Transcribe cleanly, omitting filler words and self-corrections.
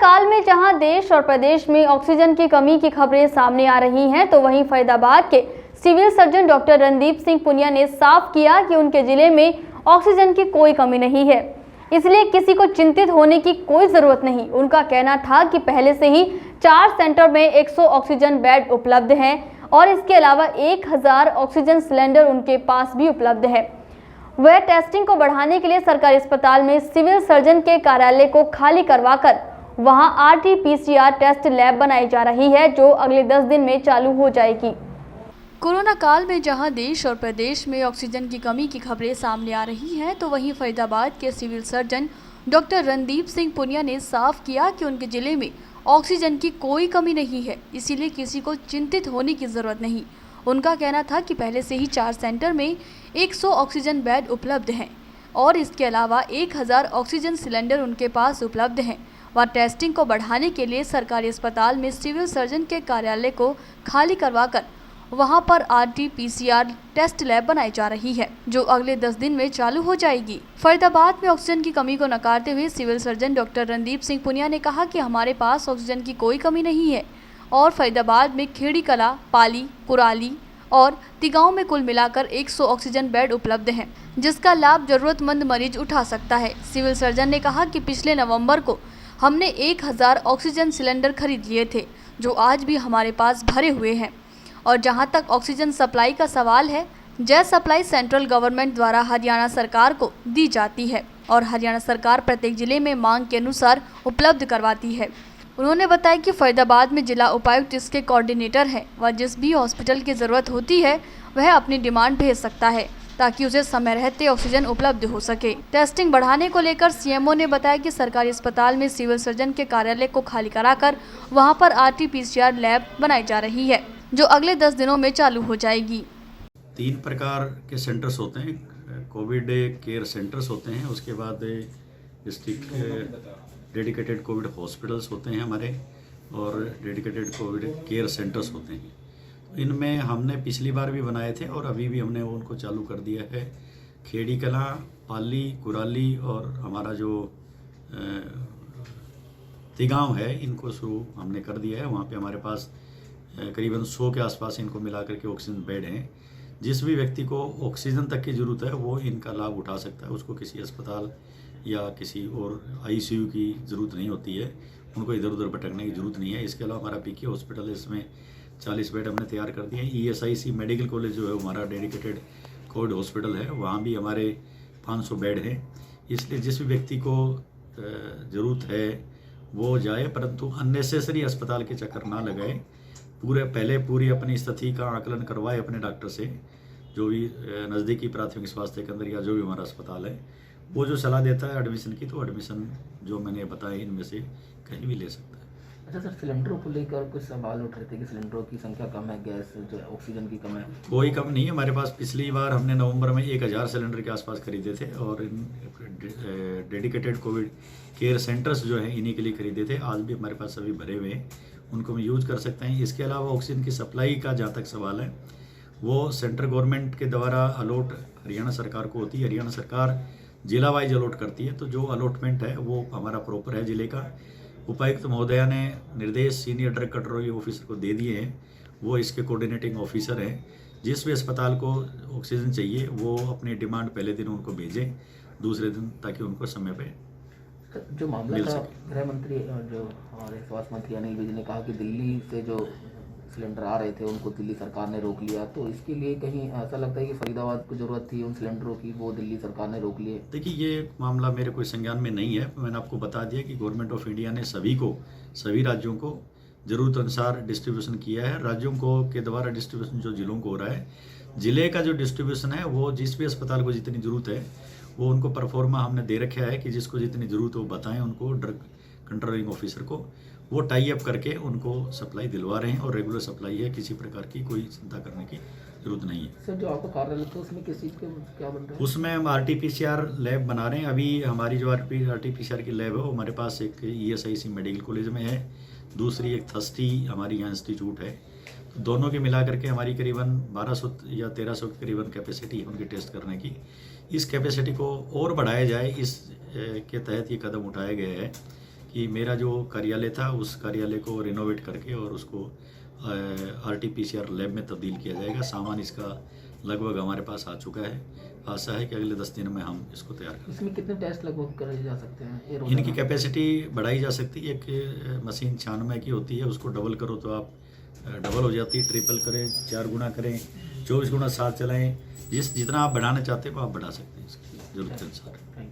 काल में जहां देश और प्रदेश में ऑक्सीजन की कमी की खबरें सामने आ रही हैं, तो वहीं फरीदाबाद के civil surgeon doctor Randeep Singh Punia ने साफ किया कि उनके जिले में ऑक्सीजन की कोई कमी नहीं है, इसलिए किसी को चिंतित होने की कोई जरूरत नहीं। उनका कहना था कि पहले से ही 4 सेंटर में 100 ऑक्सीजन बेड उपलब्ध हैं और इसके अलावा 1000 ऑक्सीजन सिलेंडर उनके पास भी उपलब्ध है। वह टेस्टिंग को बढ़ाने के लिए सरकारी अस्पताल में सिविल सर्जन के कार्यालय को खाली करवाकर वहां RT-PCR टेस्ट लैब बनाई जा रही है, जो अगले 10 दिन में चालू हो जाएगी। कोरोना काल में जहां देश और प्रदेश में ऑक्सीजन की कमी की खबरें सामने आ रही हैं, तो वहीं फरीदाबाद के civil surgeon doctor Randeep Singh Punia ने साफ किया कि उनके जिले में ऑक्सीजन की कोई कमी नहीं है, इसीलिए किसी को चिंतित होने की जरूरत नहीं। उनका कहना था कि पहले से ही 4 सेंटर में 100 ऑक्सीजन बेड उपलब्ध हैं और इसके अलावा 1000 ऑक्सीजन सिलेंडर उनके पास उपलब्ध हैं। वह टेस्टिंग को बढ़ाने के लिए सरकारी अस्पताल में सिविल सर्जन के कार्यालय को खाली करवाकर वहां पर RT-PCR टेस्ट लैब बनाई जा रही है, जो अगले 10 दिन में चालू हो जाएगी। फरीदाबाद में ऑक्सीजन की कमी को नकारते हुए civil surgeon doctor Randeep Singh Punia ने कहा कि हमारे पास ऑक्सीजन की कोई कमी नहीं है और फरीदाबाद में खेड़ी कला, पाली, कुराली और तिगांव में कुल मिलाकर 100 ऑक्सीजन बेड उपलब्ध हैं, जिसका लाभ जरूरतमंद मरीज उठा सकता है। सिविल सर्जन ने कहा कि पिछले नवंबर को हमने 1000 ऑक्सीजन सिलेंडर खरीद लिए थे, जो आज भी हमारे पास भरे हुए हैं। और जहां तक ऑक्सीजन सप्लाई का सवाल है, जय सप्लाई सेंट्रल गवर्नमेंट द्वारा हरियाणा सरकार को दी जाती है और हरियाणा सरकार प्रत्येक जिले में मांग के अनुसार उपलब्ध करवाती है। उन्होंने बताया कि फरीदाबाद में जिला उपायुक्त इसके कोऑर्डिनेटर है व जिस भी हॉस्पिटल की ज़रूरत होती है वह अपनी डिमांड भेज सकता है ताकि उसे समय रहते ऑक्सीजन उपलब्ध हो सके। टेस्टिंग बढ़ाने को लेकर CMO ने बताया कि सरकारी अस्पताल में सिविल सर्जन के कार्यालय को खाली कराकर वहां पर RT-PCR लैब बनाई जा रही है, जो अगले 10 दिनों में चालू हो जाएगी। 3 प्रकार के सेंटर्स होते हैं, कोविड केयर सेंटर्स होते हैं, उसके बाद डिस्ट्रिक्ट डेडिकेटेड कोविड हॉस्पिटल्स होते हैं हमारे और डेडिकेटेड कोविड केयर सेंटर्स होते हैं। इनमें हमने पिछली बार भी बनाए थे और अभी भी हमने उनको चालू कर दिया है। खेड़ी कला, पाली, कुराली और हमारा जो तिगांव है, इनको शुरू हमने कर दिया है। वहाँ पे हमारे पास करीबन 100 के आसपास इनको मिला करके ऑक्सीजन बेड हैं। जिस भी व्यक्ति को ऑक्सीजन तक की ज़रूरत है वो इनका लाभ उठा सकता है, उसको किसी अस्पताल या किसी और ICU की ज़रूरत नहीं होती है, उनको इधर उधर भटकने की ज़रूरत नहीं है। इसके अलावा हमारा PK हॉस्पिटल है, इसमें 40 बेड हमने तैयार कर दिए हैं। ESIC मेडिकल कॉलेज जो है हमारा डेडिकेटेड कोविड हॉस्पिटल है, वहाँ भी हमारे 500 बेड हैं। इसलिए जिस भी व्यक्ति को ज़रूरत है वो जाए, परंतु अननेसेसरी अस्पताल के चक्कर ना लगाए। पूरी अपनी स्थिति का आकलन करवाए अपने डॉक्टर से, जो भी नज़दीकी प्राथमिक स्वास्थ्य केंद्र या जो भी हमारा अस्पताल है, वो जो सलाह देता है एडमिशन की, तो एडमिशन जो मैंने बताया इनमें से कहीं भी ले सकता है। अच्छा सर, सिलेंडरों को लेकर कुछ सवाल उठ रहे थे कि सिलेंडरों की संख्या कम है, गैस जो ऑक्सीजन की कम है। कोई कम नहीं है हमारे पास। पिछली बार हमने नवंबर में 1000 सिलेंडर के आसपास खरीदे थे और इन डेडिकेटेड कोविड केयर सेंटर्स जो हैं इन्हीं के लिए खरीदे थे। आज भी हमारे पास सभी भरे हुए हैं, उनको हम यूज कर सकते हैं। इसके अलावा ऑक्सीजन की सप्लाई का जहाँ तक सवाल है, वो सेंट्रल गवर्नमेंट के द्वारा अलॉट हरियाणा सरकार को होती है। हरियाणा सरकार जिला वाइज अलॉट करती है, तो जो अलॉटमेंट है वो हमारा प्रॉपर है जिले का। उपायुक्त महोदया ने निर्देश सीनियर ड्रग कंट्रोल ऑफिसर को दे दिए हैं, वो इसके कोऑर्डिनेटिंग ऑफिसर हैं। जिस भी अस्पताल को ऑक्सीजन चाहिए वो अपनी डिमांड पहले दिन उनको भेजें, दूसरे दिन, ताकि उनको समय पे जो मामला था, गृह मंत्री जो हमारे स्वास्थ्य मंत्री अनिल विज ने कहा कि दिल्ली से जो सिलेंडर आ रहे थे उनको दिल्ली सरकार ने रोक लिया, तो इसके लिए कहीं ऐसा लगता है कि फरीदाबाद को ज़रूरत थी उन सिलेंडरों की, वो दिल्ली सरकार ने रोक लिए? देखिए, ये मामला मेरे कोई संज्ञान में नहीं है। मैंने आपको बता दिया कि गवर्नमेंट ऑफ इंडिया ने सभी राज्यों को ज़रूरत अनुसार डिस्ट्रीब्यूशन किया है। राज्यों को के द्वारा डिस्ट्रीब्यूशन जो जिलों को हो रहा है, जिले का जो डिस्ट्रीब्यूशन है वो जिस भी अस्पताल को जितनी ज़रूरत है वो उनको परफॉर्मा हमने दे रखा है कि जिसको जितनी ज़रूरत हो बताएं उनको, ड्रग कंट्रोलिंग ऑफिसर को। वो टाई अप करके उनको सप्लाई दिलवा रहे हैं और रेगुलर सप्लाई है, किसी प्रकार की कोई चिंता करने की जरूरत नहीं है। सर, जो आपका कार्यालय था उसमें किस चीज़ के क्या बन रहा है? उसमें हम RT-PCR लैब बना रहे हैं। अभी हमारी जो RT-PCR की लैब है वो हमारे पास एक ESIC मेडिकल कॉलेज में है, दूसरी एक थस्ती हमारी यहाँ इंस्टीट्यूट है। तो दोनों के मिला करके हमारी करीबन 1200 या 1300 के करीबन कैपेसिटी है उनकी टेस्ट करने की। इस कैपेसिटी को और बढ़ाया जाए, इस के तहत ये कदम उठाया गया है कि मेरा जो कार्यालय था उस कार्यालय को रिनोवेट करके और उसको RT-PCR लैब में तब्दील किया जाएगा। सामान इसका लगभग हमारे पास आ चुका है। आशा है कि अगले 10 दिन में हम इसको तैयार करें। इसमें कितने टेस्ट लगभग करे जा सकते हैं ये रोजाना? इनकी कैपेसिटी बढ़ाई जा सकती है। एक मशीन 96 की होती है, उसको डबल करो तो आप डबल हो जाती है, ट्रिपल करें, 4 गुना करें, 24 गुना 7 चलाएं, जितना आप बढ़ाना चाहते हो आप बढ़ा सकते हैं इसकी ज़रूरत के अनुसार।